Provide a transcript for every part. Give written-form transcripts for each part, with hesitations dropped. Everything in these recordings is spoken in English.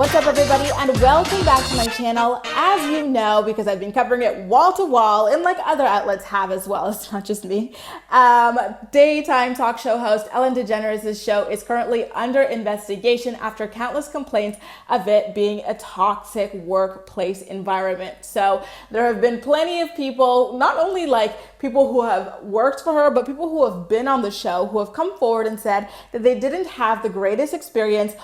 What's up, everybody, and welcome back to my channel. As you know, because I've been covering it wall to wall, and like other outlets have as well, it's not just me, daytime talk show host Ellen DeGeneres' show is currently under investigation after countless complaints of it being a toxic workplace environment. So there have been plenty of people, not only like people who have worked for her, but people who have been on the show who have come forward and said that they didn't have the greatest experience,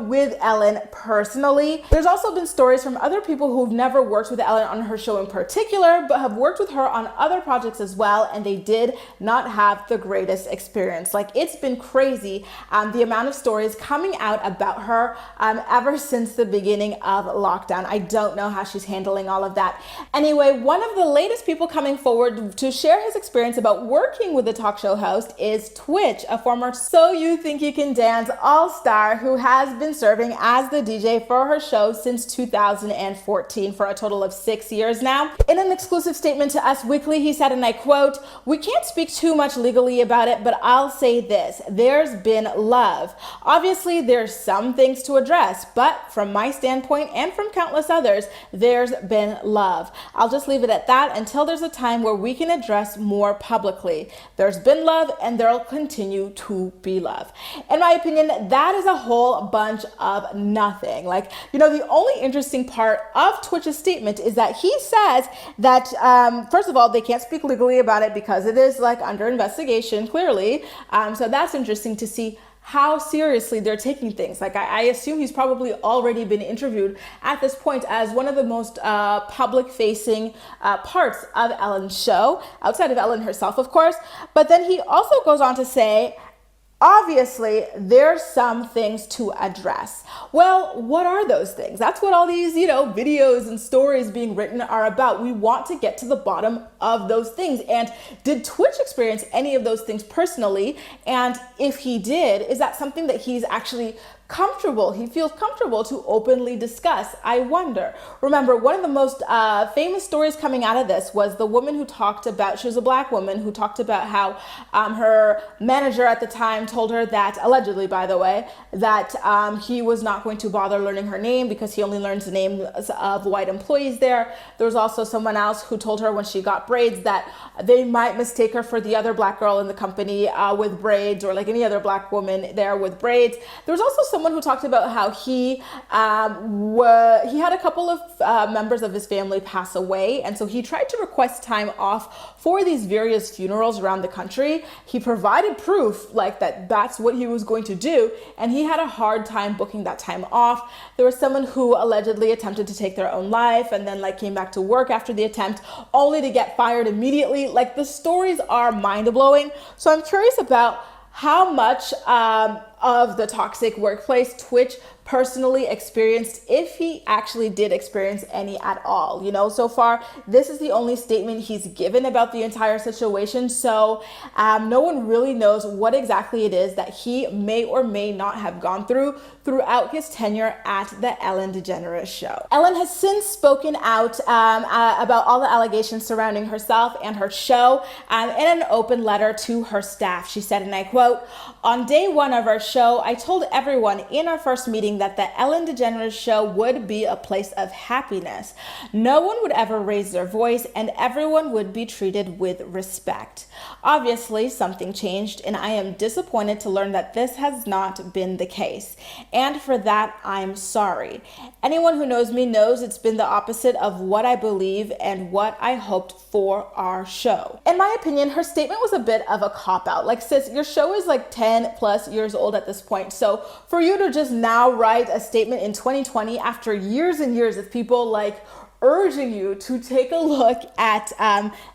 with Ellen personally. There's also been stories from other people who've never worked with Ellen on her show in particular, but have worked with her on other projects as well, and they did not have the greatest experience. Like, it's been crazy, the amount of stories coming out about her ever since the beginning of lockdown. I don't know how she's handling all of that. Anyway, one of the latest people coming forward to share his experience about working with the talk show host is Twitch, a former So You Think You Can Dance all-star who has been serving as the DJ for her show since 2014 for a total of 6 years now. In an exclusive statement to Us Weekly, he said, and I quote, "We can't speak too much legally about it, but I'll say this, there's been love. Obviously, there's some things to address, but from my standpoint and from countless others, there's been love. I'll just leave it at that until there's a time where we can address more publicly. There's been love and there'll continue to be love." In my opinion, that is a whole bunch of nothing. Like, the only interesting part of Twitch's statement is that he says that, first of all, they can't speak legally about it because it is like under investigation, clearly. So that's interesting to see how seriously they're taking things. Like, I assume he's probably already been interviewed at this point as one of the most public-facing parts of Ellen's show, outside of Ellen herself, of course. But then he also goes on to say, obviously, there's some things to address. Well, what are those things? That's what all these, videos and stories being written are about. We want to get to the bottom of those things. And did Twitch experience any of those things personally? And if he did, is that something that he feels comfortable to openly discuss? I wonder. Remember, one of the most famous stories coming out of this was the woman who talked about, she was a black woman who talked about how her manager at the time told her that, allegedly by the way, that he was not going to bother learning her name because he only learns the names of white employees there. There was also someone else who told her when she got braids that they might mistake her for the other black girl in the company with braids, or like any other black woman there with braids. There was also someone who talked about how he had a couple of members of his family pass away, and so he tried to request time off for these various funerals around the country. He provided proof like that's what he was going to do, and he had a hard time booking that time off. There was someone who allegedly attempted to take their own life and then came back to work after the attempt only to get fired immediately. Like, the stories are mind-blowing. So I'm curious about how much of the toxic workplace Twitch personally experienced, if he actually did experience any at all. So far, this is the only statement he's given about the entire situation. So no one really knows what exactly it is that he may or may not have gone throughout his tenure at the Ellen DeGeneres show. Ellen has since spoken out about all the allegations surrounding herself and her show in an open letter to her staff. She said, and I quote, "On day one of our show, I told everyone in our first meeting that the Ellen DeGeneres show would be a place of happiness. No one would ever raise their voice and everyone would be treated with respect. Obviously, something changed, and I am disappointed to learn that this has not been the case. And for that, I'm sorry. Anyone who knows me knows it's been the opposite of what I believe and what I hoped for our show." In my opinion, her statement was a bit of a cop-out. Like, sis, your show is 10 plus years old at this point. So for you to just now write a statement in 2020 after years and years of people urging you to take a look at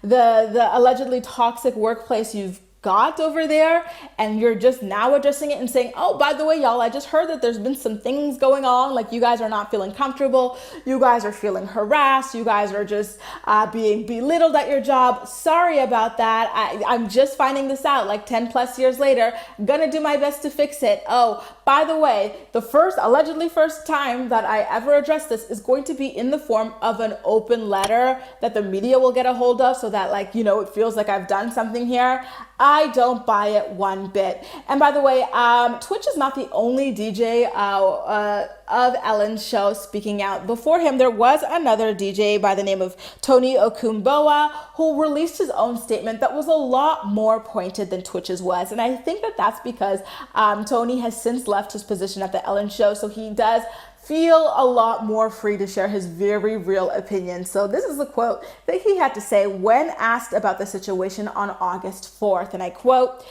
the allegedly toxic workplace you've got over there, and you're just now addressing it and saying, "Oh, by the way, y'all, I just heard that there's been some things going on, like you guys are not feeling comfortable, you guys are feeling harassed, you guys are just being belittled at your job. Sorry about that. I'm just finding this out 10 plus years later, gonna do my best to fix it. Oh, by the way, the allegedly first time that I ever address this is going to be in the form of an open letter that the media will get a hold of, so that it feels like I've done something here. I don't buy it one bit. And by the way, Twitch is not the only DJ of Ellen's show speaking out. Before him, there was another DJ by the name of Tony Okungbowa who released his own statement that was a lot more pointed than Twitch's was. And I think that that's because Tony has since left his position at the Ellen show, so he does feel a lot more free to share his very real opinion. So this is the quote that he had to say when asked about the situation on August 4th. And I quote,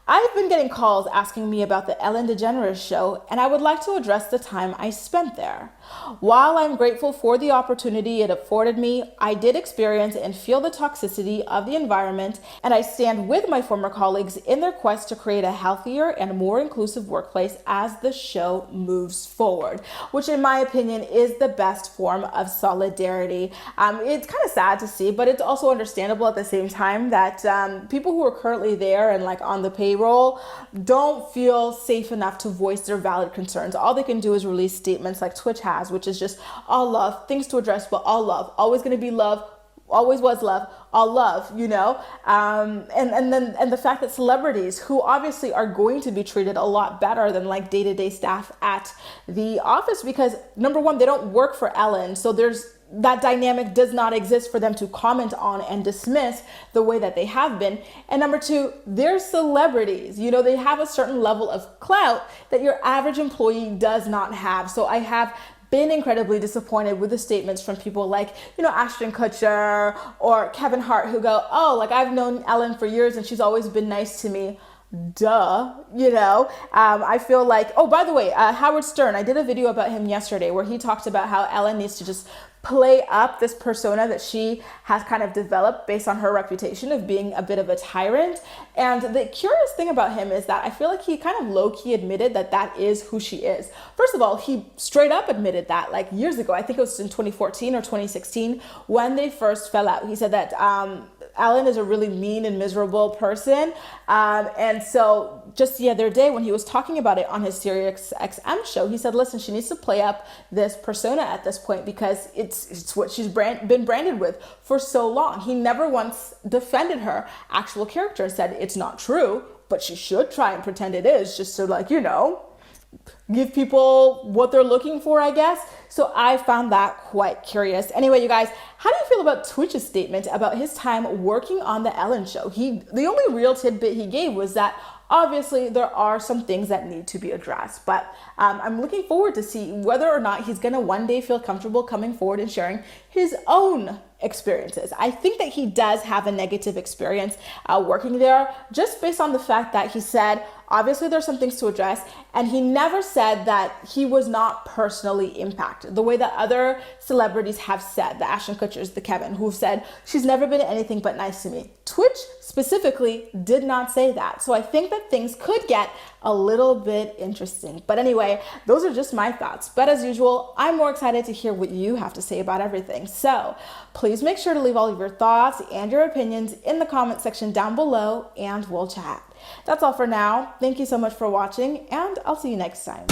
"I've been getting calls asking me about the Ellen DeGeneres show, and I would like to address the time I spent there. While I'm grateful for the opportunity it afforded me, I did experience and feel the toxicity of the environment, and I stand with my former colleagues in their quest to create a healthier and more inclusive workplace as the show moves forward," which in my opinion is the best form of solidarity. It's kind of sad to see, but it's also understandable at the same time that people who are currently there and like on the payroll don't feel safe enough to voice their valid concerns. All they can do is release statements like Twitch has, which is just all love, things to address, but all love, always going to be love, always was love, all love, you know? And the fact that celebrities who obviously are going to be treated a lot better than like day-to-day staff at the office, because number one, they don't work for Ellen. So that dynamic does not exist for them to comment on and dismiss the way that they have been. And number two, they're celebrities. You know, they have a certain level of clout that your average employee does not have. So I have been incredibly disappointed with the statements from people like, you know, Ashton Kutcher or Kevin Hart who go, "Oh, like I've known Ellen for years and she's always been nice to me." Duh, you know. I feel like, oh, by the way, Howard Stern, I did a video about him yesterday where he talked about how Ellen needs to just play up this persona that she has kind of developed based on her reputation of being a bit of a tyrant. And the curious thing about him is that I feel like he kind of low-key admitted that that is who she is. First of all, he straight up admitted that like years ago, I think it was in 2014 or 2016 when they first fell out. He said that Ellen is a really mean and miserable person. And so just the other day when he was talking about it on his Sirius XM show, he said, listen, she needs to play up this persona at this point because it's what she's been branded with for so long. He never once defended her actual character and said it's not true, but she should try and pretend it is just to like, you know, give people what they're looking for, I guess. So I found that quite curious. Anyway, you guys, how do you feel about Twitch's statement about his time working on the Ellen show? The only real tidbit he gave was that obviously there are some things that need to be addressed, but I'm looking forward to see whether or not he's gonna one day feel comfortable coming forward and sharing his own experiences. I think that he does have a negative experience working there, just based on the fact that he said, obviously there's some things to address, and he never said that he was not personally impacted the way that other celebrities have said, the Ashton Kutchers, the Kevin, who've said, she's never been anything but nice to me. Twitch specifically did not say that. So I think that things could get a little bit interesting. But anyway, those are just my thoughts. But as usual, I'm more excited to hear what you have to say about everything. So please make sure to leave all of your thoughts and your opinions in the comment section down below, and we'll chat. That's all for now. Thank you so much for watching, and I'll see you next time.